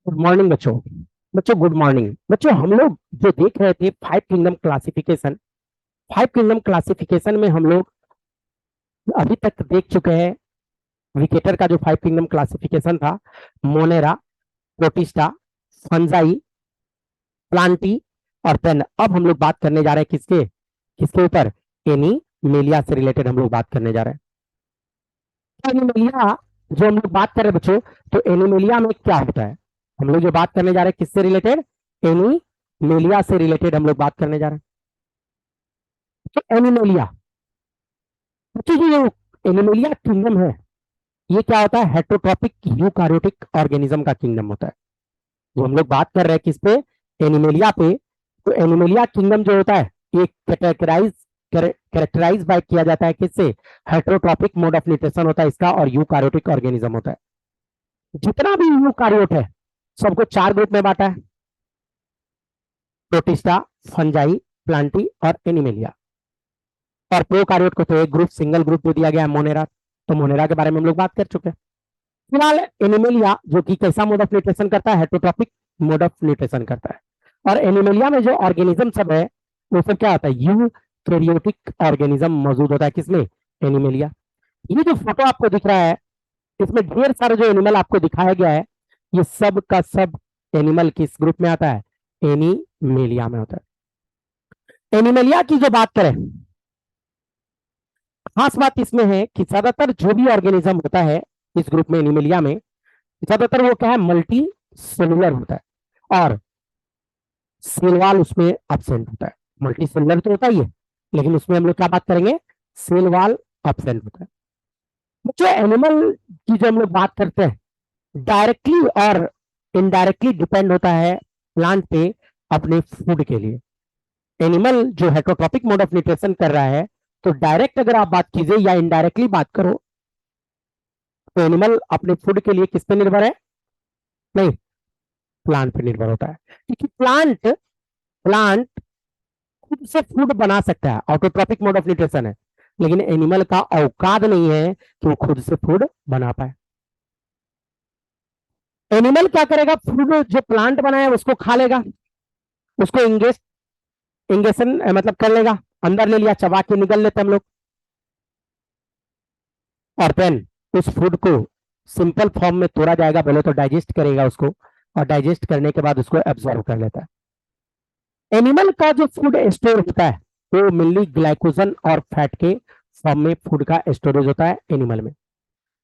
Good morning बच्चों। बच्चों good morning. बच्चों हम लोग जो देख रहे थे five kingdom classification, five kingdom classification में हम लोग अभी तक देख चुके हैं विकेटर का जो फाइव किंगडम क्लासिफिकेशन था, मोनेरा, प्रोटिस्टा, फंजाई, प्लांटी और पेन। अब हम लोग बात करने जा रहे हैं किसके किसके ऊपर? एनीमेलिया से रिलेटेड हम लोग बात करने जा रहे हैं। एनीमेलिया जो हम लोग बात कर रहे हैं बच्चों, तो एनीमेलिया में क्या होता है? हम लोग जो बात करने जा रहे हैं किससे रिलेटेड? एनीमेलिया से रिलेटेड हम लोग बात करने जा रहे हैं। तो एनिमोलिया, तो ये जो एनिमोलिया किंगडम है, ये क्या होता है? हेटरोट्रॉपिक यूकारियोटिक ऑर्गेनिज्म का किंगडम होता है। जो हम लोग बात कर रहे हैं किस पे? एनिमोलिया पे। तो एनिमोलिया किंगडम जो होता है, ये कैरेक्टराइज बाय किया जाता है किससे? हेटरोट्रॉपिक मोड ऑफ न्यूट्रिशन होता है इसका, और यूकारियोटिक ऑर्गेनिज्म होता है। जितना भी यूकारियोट है सबको चार ग्रुप में बांटा है: प्रोटिस्टा, फंजाई, प्लांटी और एनिमेलिया। और प्रोकारियोट को तो एक ग्रुप, सिंगल ग्रुप दे दिया गया है, मोनेरा। तो मोनेरा के बारे में हम लोग बात कर चुके हैं। फिलहाल एनिमेलिया जो कि कैसा मोड ऑफ न्यूट्रिशन करता है? हेटरोट्रॉपिक मोड ऑफ न्यूट्रिशन करता है। और एनिमेलिया में जो ऑर्गेनिज्म सब है वो सब क्या होता है? यूकैरियोटिक ऑर्गेनिज्म मौजूद होता है किसमें? एनिमेलिया। ये जो फोटो आपको दिख रहा है, इसमें ढेर सारे जो एनिमल आपको दिखाया गया है, ये सब का सब एनिमल किस ग्रुप में आता है? एनिमेलिया में होता है। एनिमेलिया की जो बात करें, खास बात इसमें है कि ज्यादातर जो भी ऑर्गेनिज्म होता है इस ग्रुप में, एनिमेलिया में, ज्यादातर वो क्या है? मल्टी सेलुलर होता है, और सेल वाल उसमें एब्सेंट होता है। मल्टी सेलुलर तो होता ही है, लेकिन उसमें हम लोग क्या बात करेंगे? सेल वाल एब्सेंट होता है। जो एनिमल की जो हम लोग बात करते हैं, डायरेक्टली और इनडायरेक्टली डिपेंड होता है प्लांट पे अपने फूड के लिए। एनिमल जो हेटरोट्रॉपिक मोड ऑफ न्यूट्रिशन कर रहा है, तो डायरेक्ट अगर आप बात कीजिए या इनडायरेक्टली बात करो, तो एनिमल अपने फूड के लिए किस पे निर्भर है? नहीं, प्लांट पे निर्भर होता है। क्योंकि प्लांट प्लांट खुद से फूड बना सकता है, ऑटोट्रॉपिक मोड ऑफ न्यूट्रिशन है। लेकिन एनिमल का औकात नहीं है कि वो खुद से फूड बना पाए। एनिमल क्या करेगा? फूड जो प्लांट बनाए उसको खा लेगा, उसको इंगेशन मतलब कर लेगा, अंदर ले लिया, चबा के निगल लेते हम लोग। और देन उस फूड को सिंपल फॉर्म में तोड़ा जाएगा, पहले तो डाइजेस्ट करेगा उसको, और डाइजेस्ट करने के बाद उसको एब्जॉर्व कर लेता है। एनिमल का जो फूड स्टोर होता है वो मेनली ग्लाइकोजन और फैट के फॉर्म में फूड का स्टोरेज होता है एनिमल में।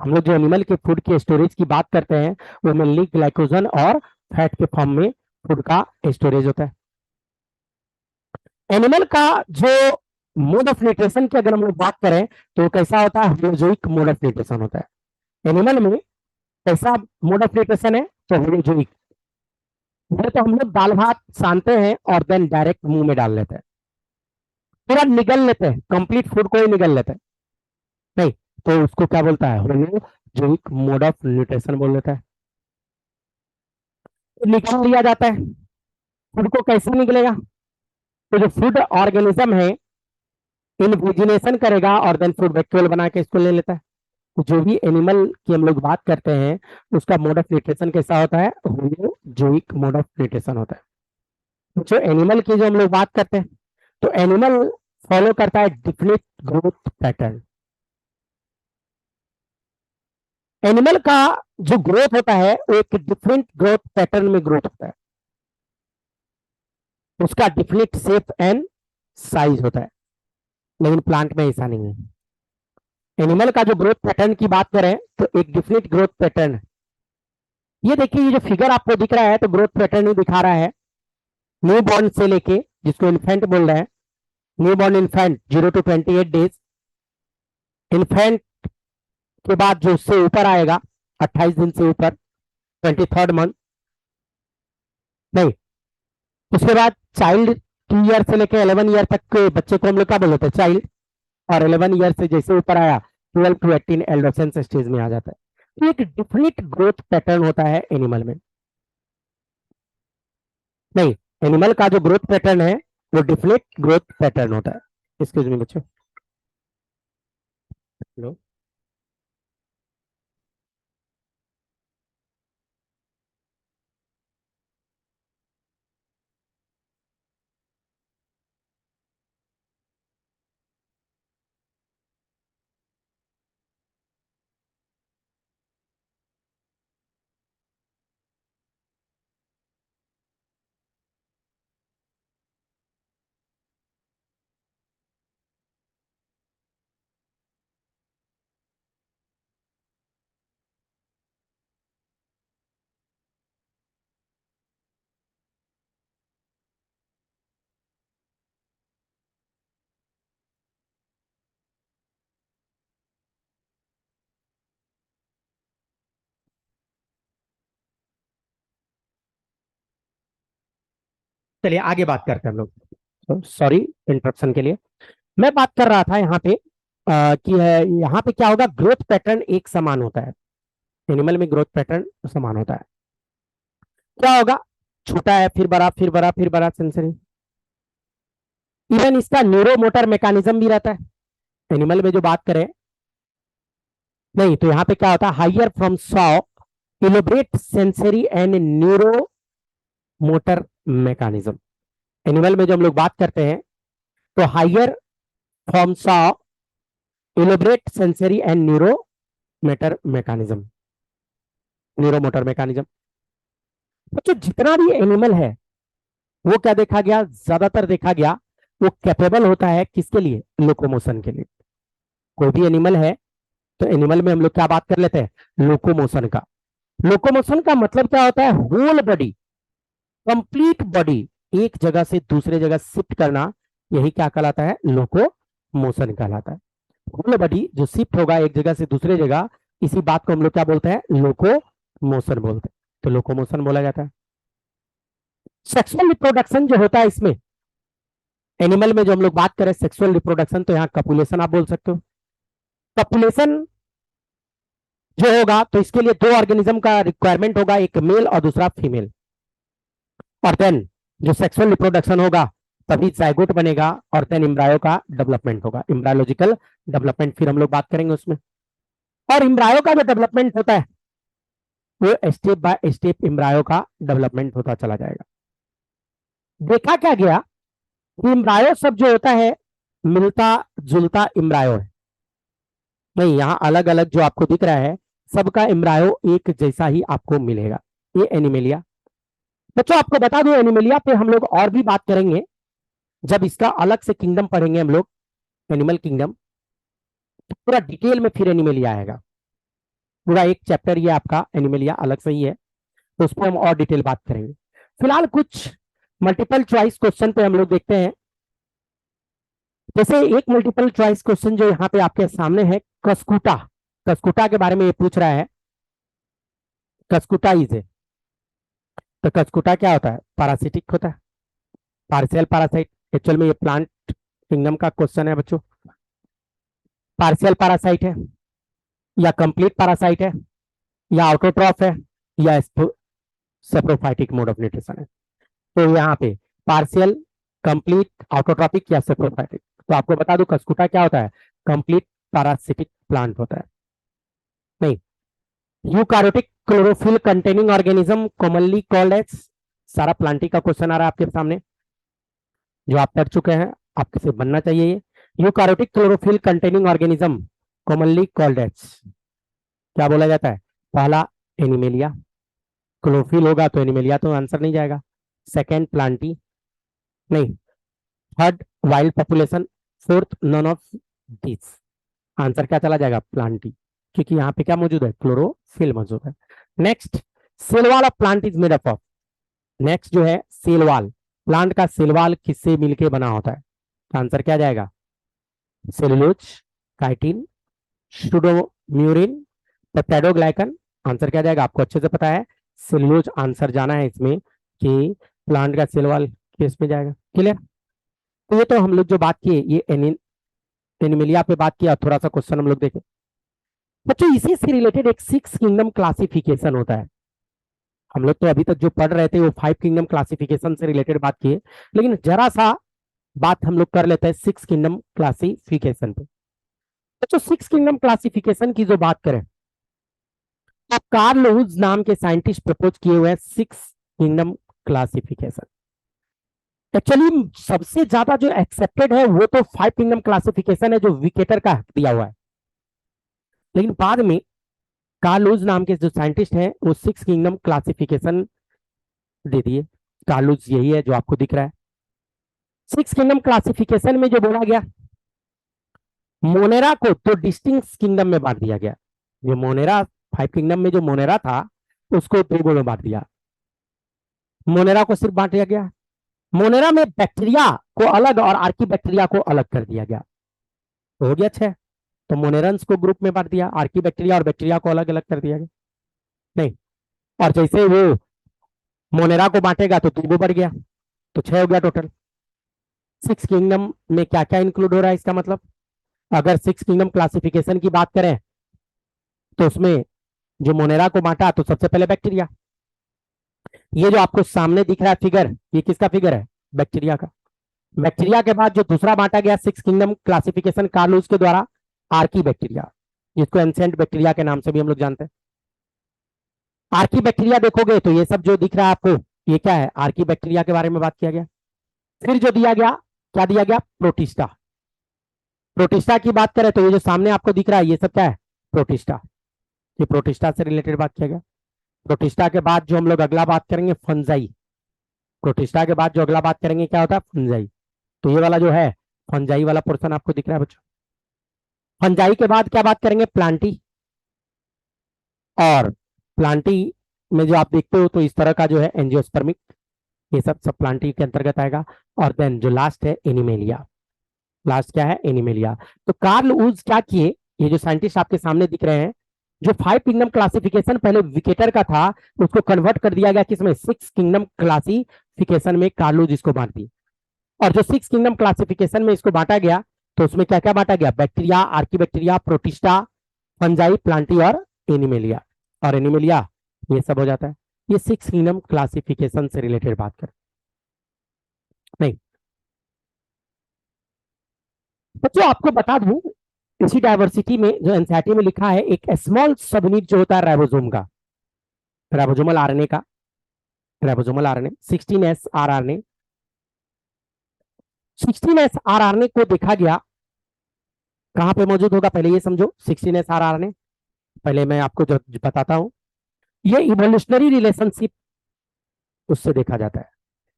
हम लोग जो एनिमल के फूड की स्टोरेज की बात करते हैं, वो मेनली ग्लाइकोजन और फैट के फॉर्म में फूड का स्टोरेज होता है। एनिमल का जो मोड ऑफ न्यूट्रिशन की अगर हम लोग बात करें, तो कैसा होता है? होलोजोइक मोड ऑफ न्यूट्रिशन होता है एनिमल में। कैसा मोड ऑफ न्यूट्रिशन है? तो होलोजोइक। ये तो हम लोग दाल भात सानते हैं और देन डायरेक्ट मुंह में डाल लेते हैं, पूरा निगल लेते हैं, कंप्लीट फूड को ही निगल लेते हैं। नहीं, तो उसको क्या बोलता है? होलोजोइक मोड ऑफ न्यूट्रिशन बोल देता है। तो निकाल लिया जाता है। फूड को कैसे निकलेगा? तो जो फूड ऑर्गेनिज्म है, इनविजिनेशन करेगा और देन फूड वैक्यूल बना के इसको ले लेता है। तो जो भी एनिमल की हम लोग बात करते हैं, उसका मोड ऑफ न्यूट्रिशन कैसा होता है? होलोजोइक मोड ऑफ न्यूट्रिशन होता है। तो जो एनिमल की जो हम लोग बात करते हैं, तो एनिमल फॉलो करता है डिफिनिट ग्रोथ पैटर्न। एनिमल का जो ग्रोथ होता है वो एक डिफरेंट ग्रोथ पैटर्न में ग्रोथ होता है, उसका डिफिनिट शेप एंड साइज होता है। लेकिन प्लांट में ऐसा नहीं है। एनिमल का जो ग्रोथ पैटर्न की बात करें, तो एक डिफिनिट ग्रोथ पैटर्न है। ये देखिए, ये जो फिगर आपको दिख रहा है, तो ग्रोथ पैटर्न ही दिखा रहा है। न्यू बॉर्न से लेके, जिसको इन्फेंट बोल रहे हैं, new born infant 0 to 28 days, infant के बाद जो उससे ऊपर आएगा 28 दिन से ऊपर, 23rd मंथ, नहीं, उसके बाद चाइल्ड 2 ईयर से लेकर 11 ईयर तक के बच्चे को हम लोग क्या बोलते हैं? चाइल्ड। और 11 ईयर से जैसे ऊपर आया 12 to 18 एडोसेंस स्टेज में आ जाता है। तो एक डिफिनिट ग्रोथ पैटर्न होता है एनिमल में। नहीं, एनिमल का जो ग्रोथ पैटर्न है वो डिफिनिट ग्रोथ पैटर्न होता है। एक्सक्यूज मी बच्चों। हेलो। चलिए आगे बात करते हैं हम लोग। सॉरी इंटरप्शन के लिए। मैं बात कर रहा था यहाँ पे कि है यहाँ पे क्या होगा, ग्रोथ पैटर्न एक समान होता है। एनिमल में ग्रोथ पैटर्न समान होता है। क्या होगा, छोटा है फिर बड़ा फिर बड़ा फिर बड़ा सेंसरी। इवन इसका न्यूरोमोटर मैकेनिज्म भी रहता है। एनिमल में जो बात करें, नहीं तो यहाँ पे क्या होता है, higher from saw elaborate sensory and neuro motor mechanism. Animal में जो हम लोग बात करते हैं तो higher from saw elaborate sensory and neuro motor mechanism, neuro motor mechanism. तो जितना भी एनिमल है वो क्या देखा गया, ज्यादातर देखा गया वो कैपेबल होता है किसके लिए, लोकोमोशन के लिए। कोई भी एनिमल है तो एनिमल में हम लोग क्या बात कर लेते हैं, लोकोमोशन का। लोकोमोशन का मतलब क्या होता है, होल बॉडी, कंप्लीट बॉडी एक जगह से दूसरे जगह शिफ्ट करना, यही क्या कहलाता है, लोकोमोशन कहलाता है। होल बॉडी जो शिफ्ट होगा एक जगह से दूसरे जगह, इसी बात को हम लोग क्या बोलते हैं, लोकोमोशन बोलते हैं। तो लोकोमोशन बोला जाता है। सेक्सुअल रिप्रोडक्शन जो होता है इसमें, एनिमल में जो हम लोग बात करें सेक्सुअल रिप्रोडक्शन, तो यहाँ कपुलेशन आप बोल सकते हो। कपुलेशन जो होगा तो इसके लिए दो ऑर्गेनिज्म का रिक्वायरमेंट होगा, एक मेल और दूसरा फीमेल। और देन जो सेक्सुअल रिप्रोडक्शन होगा तभी जाइगोट बनेगा और देन इम्ब्रायो का डेवलपमेंट होगा, इम्ब्रायोलॉजिकल डेवलपमेंट फिर हम लोग बात करेंगे उसमें। और इम्ब्रायो का जो डेवलपमेंट होता है वो स्टेप बाय स्टेप इम्ब्रायो का डेवलपमेंट होता चला जाएगा। देखा क्या गया कि इम्ब्रायो सब जो होता है मिलता जुलता इम्ब्रायो है, नहीं यहाँ अलग अलग जो आपको दिख रहा है सबका इम्ब्रायो एक जैसा ही आपको मिलेगा। ये एनिमेलिया। बच्चों आपको बता दूं एनिमेलिया पे हम लोग और भी बात करेंगे जब इसका अलग से किंगडम पढ़ेंगे हम लोग, एनिमल किंगडम, तो पूरा डिटेल में फिर एनिमेलिया आएगा। पूरा एक चैप्टर ये आपका एनिमेलिया अलग से ही है, तो उस पर हम और डिटेल बात करेंगे। फिलहाल कुछ मल्टीपल चॉइस क्वेश्चन पे हम लोग देखते हैं। जैसे एक मल्टीपल चॉइस क्वेश्चन जो यहाँ पे आपके सामने है, कस्कुटा, कस्कुटा के बारे में ये पूछ रहा है, कस्कुटा इज ए, तो कस्कुटा क्या होता है, पैरासिटिक होता है, पार्शियल पैरासाइट। एक्चुअल में ये प्लांट किंगडम का क्वेश्चन है बच्चों। पार्शियल पैरासाइट है या कंप्लीट पैरासाइट है या ऑटोट्रॉफ है या सेप्रोफाइटिक मोड ऑफ न्यूट्रिशन है। तो यहाँ पे पार्शियल, कंप्लीट, ऑटोट्रॉपिक या सेप्रोफाइटिक। तो आपको बता दूं कस्कुटा क्या होता है, कंप्लीट पैरासिटिक प्लांट होता है। नहीं, eukaryotic chlorophyll containing organism commonly called as, सारा प्लांटी का क्वेश्चन आ रहा है आपके सामने जो आप पढ़ चुके हैं, आपके से बनना चाहिए ये। Eukaryotic chlorophyll containing organism commonly called as, क्या बोला जाता है, पहला एनिमेलिया, क्लोरोफिल होगा तो एनिमेलिया तो आंसर नहीं जाएगा। सेकेंड प्लांटी, नहीं, third wild population, fourth none of this, answer क्या चला जाएगा, प्लांटी, क्योंकि यहाँ पे क्या मौजूद है, क्लोरोफिल मौजूद है। Next, cell wall of plant is made up of, next जो है सेल वॉल, प्लांट का सेल वॉल किससे मिलके बना होता है, तो आंसर क्या जाएगा, cellulose, chitin, pseudomurein, peptidoglycan, answer क्या जाएगा, आपको अच्छे से पता है सेलुलोज आंसर जाना है इसमें कि प्लांट का सेल वॉल किस में जाएगा। क्लियर। तो ये तो हम लोग जो बात किए ये एनिमेलिया पे बात किया, थोड़ा सा क्वेश्चन हम लोग देखें बच्चों। इसी से रिलेटेड एक 6 किंगडम क्लासिफिकेशन होता है। हम लोग तो अभी तक जो पढ़ रहे थे वो 5 किंगडम क्लासिफिकेशन से रिलेटेड बात किए, लेकिन जरा सा बात हम लोग कर लेते हैं 6 किंगडम क्लासिफिकेशन पे। बच्चों 6 किंगडम क्लासिफिकेशन की जो बात करें तो कार्ल लुईस नाम के साइंटिस्ट प्रपोज किए हुए हैं 6 किंगडम क्लासिफिकेशन। एक्चुअली सबसे ज्यादा जो एक्सेप्टेड है वो तो 5 किंगडम क्लासिफिकेशन है जो विकेटर का दिया हुआ है, लेकिन बाद में कार्ल लुईस नाम के जो साइंटिस्ट हैं वो 6 किंगडम क्लासिफिकेशन दे दिए। कार्ल लुईस यही है जो आपको दिख रहा है। 6 किंगडम क्लासिफिकेशन में जो बोला गया, मोनेरा को तो डिस्टिंक्ट किंगडम में बांट दिया गया। जो मोनेरा 5 किंगडम में जो मोनेरा था उसको 2 में बांट दिया, मोनेरा को सिर्फ बांट दिया गया। मोनेरा में बैक्टीरिया को अलग और आर्की बैक्टीरिया को अलग कर दिया गया, तो हो गया 6। तो मोनेरंस को ग्रुप में बांट दिया, आर्की बैक्टीरिया और बैक्टीरिया को अलग अलग कर दिया गया। नहीं, और जैसे वो मोनेरा को बांटेगा तो 2 बढ़ गया, तो 6 हो गया टोटल। सिक्स किंगडम में क्या क्या इंक्लूड हो रहा है, इसका मतलब अगर सिक्स किंगडम क्लासिफिकेशन की बात करें तो उसमें जो मोनेरा को बांटा तो सबसे पहले बैक्टीरिया। ये जो आपको सामने दिख रहा है फिगर, ये किसका फिगर है, बैक्टीरिया का। बैक्टीरिया के बाद जो दूसरा बांटा गया सिक्स किंगडम क्लासिफिकेशन कार्लूज के द्वारा, आर्की बैक्टीरिया, जिसको एंसेंट बैक्टीरिया के नाम से भी हम लोग जानते हैं। आर्की बैक्टीरिया देखोगे तो ये सब जो दिख रहा है आपको, ये क्या है, आर्की बैक्टीरिया के बारे में बात किया गया। फिर जो दिया गया, क्या दिया गया, प्रोटिस्टा। प्रोटिस्टा की बात करें तो ये जो सामने आपको दिख रहा है ये सब क्या है, प्रोटिस्टा। ये प्रोटिस्टा से रिलेटेड बात किया गया। प्रोटिस्टा के बाद जो हम लोग अगला बात करेंगे फंजाई। प्रोटिस्टा के बाद जो अगला बात करेंगे क्या होता है, फंजाई। तो ये वाला जो है फंजाई वाला पोर्शन आपको दिख रहा है बच्चों। फंजाई के बाद क्या बात करेंगे, प्लांटी। और प्लांटी में जो आप देखते हो तो इस तरह का जो है एंजियोस्पर्मिक, ये सब सब प्लांटी के अंतर्गत आएगा। और देन जो लास्ट है एनिमेलिया। लास्ट क्या है, एनिमेलिया। तो कार्ल उज क्या किए, ये जो साइंटिस्ट आपके सामने दिख रहे हैं, जो फाइव किंगडम क्लासिफिकेशन पहले विकेटर का था उसको कन्वर्ट कर दिया गया किसमें, सिक्स किंगडम क्लासिफिकेशन में कार्लूज इसको बांट दी। और जो सिक्स किंगडम क्लासिफिकेशन में इसको बांटा गया तो उसमें क्या क्या बांटा गया, bacteria, archaebacteria, protista, fungi, Plantae और एनिमेलिया। और एनिमेलिया ये सब हो जाता है। ये सिक्स किंगडम क्लासिफिकेशन से रिलेटेड बात कर, नहीं बच्चों आपको बता दूं, इसी डायवर्सिटी में जो एनसीईआरटी में लिखा है एक स्मॉल सबयूनिट जो होता है राइबोसोम का, राइबोसोमल आरएनए का, ribosomal RNA 16S rRNA. 16S rRNA को देखा गया कहां पे मौजूद होगा, पहले ये समझो। 16S आरआरएनए पहले मैं आपको जो बताता हूं, ये इवोल्यूशनरी रिलेशनशिप उससे देखा जाता है।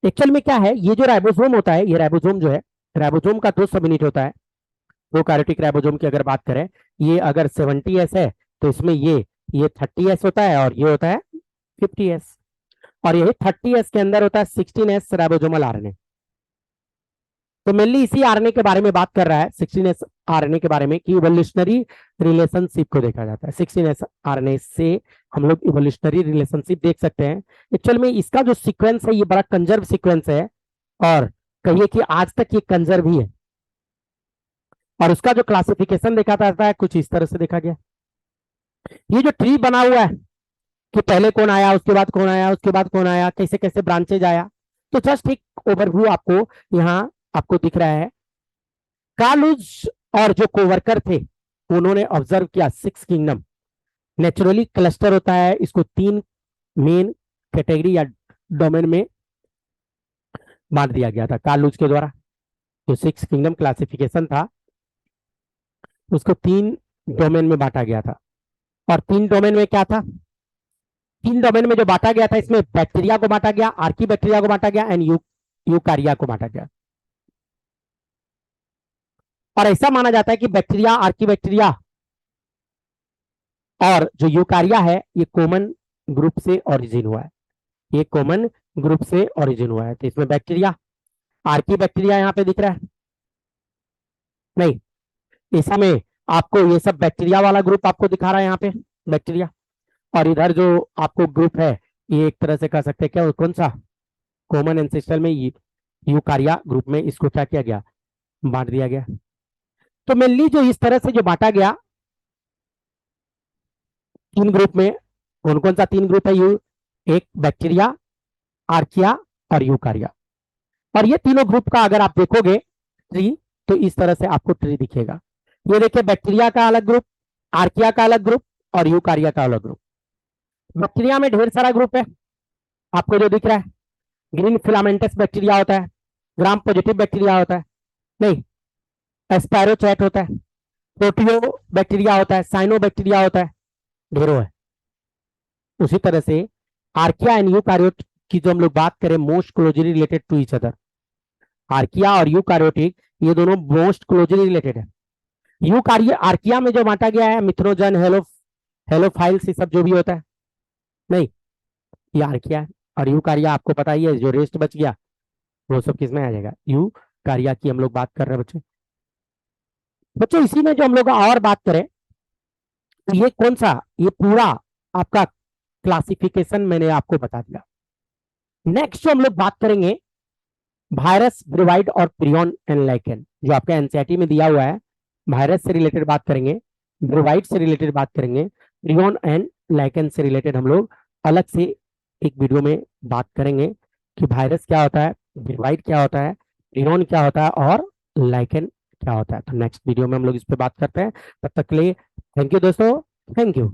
एक्चुअल में क्या है, ये जो राइबोसोम होता है, ये राइबोसोम जो है, राइबोसोम का दो सब यूनिट होता है। प्रोकैरियोटिक राइबोसोम की अगर बात करें, ये अगर 70S है तो इसमें ये 30S होता है और ये होता है 50S। और यही 30S के अंदर होता है 16S राइबोसोमल आरएनए। तो मेनली इसी आरएनए के बारे में बात कर रहा है, 16S आरएनए के बारे में, कि इवोल्यूशनरी रिलेशनशिप को देखा जाता है। 16S आरएनए से हम लोग इवोल्यूशनरी रिलेशनशिप देख सकते हैं। एक्चुअल में इसका जो सीक्वेंस है ये बड़ा कंजर्व सीक्वेंस है, और कहिए कि आज तक ये कंजर्व ही है। और उसका जो क्लासिफिकेशन देखा जाता है कुछ इस तरह से देखा गया। ये जो ट्री बना हुआ है कि पहले कौन आया, उसके बाद कौन आया, उसके बाद कौन आया, कैसे कैसे ब्रांचेज आया, तो जस्ट एक ओवरव्यू आपको यहाँ आपको दिख रहा है। कार्लुज और जो कोवर्कर थे उन्होंने ऑब्जर्व किया सिक्स किंगडम नेचुरली क्लस्टर होता है, इसको तीन मेन कैटेगरी या डोमेन में बांट दिया गया था कार्लुज के द्वारा। जो सिक्स किंगडम क्लासिफिकेशन था उसको तीन डोमेन में बांटा गया था। और तीन डोमेन में क्या था, तीन डोमेन में जो बांटा गया था इसमें बैक्टीरिया को बांटा गया, आर्की बैक्टीरिया को बांटा गया एंड यूकारिया को बांटा गया। और ऐसा माना जाता है कि बैक्टीरिया, आर्की बैक्टीरिया और जो यूकारिया है ये कॉमन ग्रुप से ओरिजिन हुआ है, ये कॉमन ग्रुप से ओरिजिन हुआ है। तो इसमें बैक्टीरिया, आर्की बैक्टीरिया यहाँ पे दिख रहा है, नहीं इसमें आपको ये सब बैक्टीरिया वाला ग्रुप आपको दिखा रहा है यहाँ पे बैक्टीरिया। और इधर जो आपको ग्रुप है ये एक तरह से कह सकते हैं क्या, कौन सा, कॉमन एंसेस्टर में यूकारिया ग्रुप में इसको क्या किया गया, बांट दिया गया। तो मेनली जो इस तरह से जो बांटा गया तीन ग्रुप में, कौन कौन सा तीन ग्रुप है, एक बैक्टीरिया, आर्किया और यूकारिया। और ये तीनों ग्रुप का अगर आप देखोगे ट्री तो इस तरह से आपको ट्री दिखेगा। ये देखिए बैक्टीरिया का अलग ग्रुप, आर्किया का अलग ग्रुप और यूकारिया का अलग ग्रुप। बैक्टीरिया में ढेर सारा ग्रुप है आपको जो दिख रहा है, ग्रीन फिलामेंटस बैक्टीरिया होता है, ग्राम पॉजिटिव बैक्टीरिया होता है, नहीं एस्पायरोचैट होता है, प्रोटियो बैक्टीरिया होता है, साइनो बैक्टीरिया होता है, ढेरों है। उसी तरह से आर्किया एंड यूकारियोट की जो हम लोग बात करें most closely related to each other, archaea और यूकारियोटिक ये दोनों मोस्ट क्लोजली रिलेटेड है। यूकारिया आर्किया में जो बांटा गया है मिथ्रोजन, हेलोफाइल्स, ये सब जो भी होता है, नहीं ये आर्किया है। और यूकारिया आपको पता ही है जो रेस्ट बच गया वो सब किस में आ जाएगा, यूकारिया की हम लोग बात कर रहे हैं बच्चों। बच्चों इसी में जो हम लोग और बात करें तो ये कौन सा, ये पूरा आपका क्लासिफिकेशन मैंने आपको बता दिया। नेक्स्ट जो हम लोग बात करेंगे वायरस, ब्रोवाइड और प्रियन एंड लाइकेन, जो आपका एनसीईआरटी में दिया हुआ है। वायरस से रिलेटेड बात करेंगे, ब्रोवाइड से रिलेटेड बात करेंगे, प्रियन एंड लाइकेन से रिलेटेड हम लोग अलग से एक वीडियो में बात करेंगे कि वायरस क्या होता है, ब्रोवाइड क्या होता है, प्रियन क्या होता है और लाइकेन क्या होता है। तो नेक्स्ट वीडियो में हम लोग इस पे बात करते हैं। तब तक के लिए थैंक यू दोस्तों, थैंक यू।